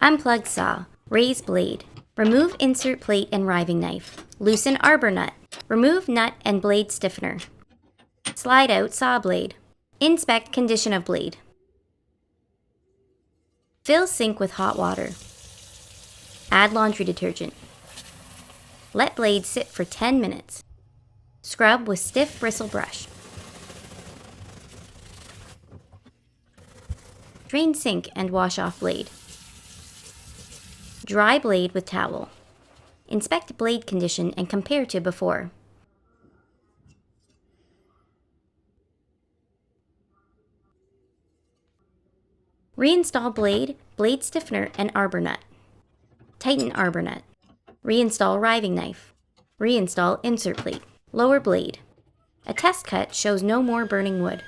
Unplug saw. Raise blade. Remove insert plate and riving knife. Loosen arbor nut. Remove nut and blade stiffener. Slide out saw blade. Inspect condition of blade. Fill sink with hot water. Add laundry detergent. Let blade sit for 10 minutes. Scrub with stiff bristle brush. Drain sink and wash off blade. Dry blade with towel. Inspect blade condition and compare to before. Reinstall blade, blade stiffener, and arbor nut. Tighten arbor nut. Reinstall riving knife. Reinstall insert plate. Lower blade. A test cut shows no more burning wood.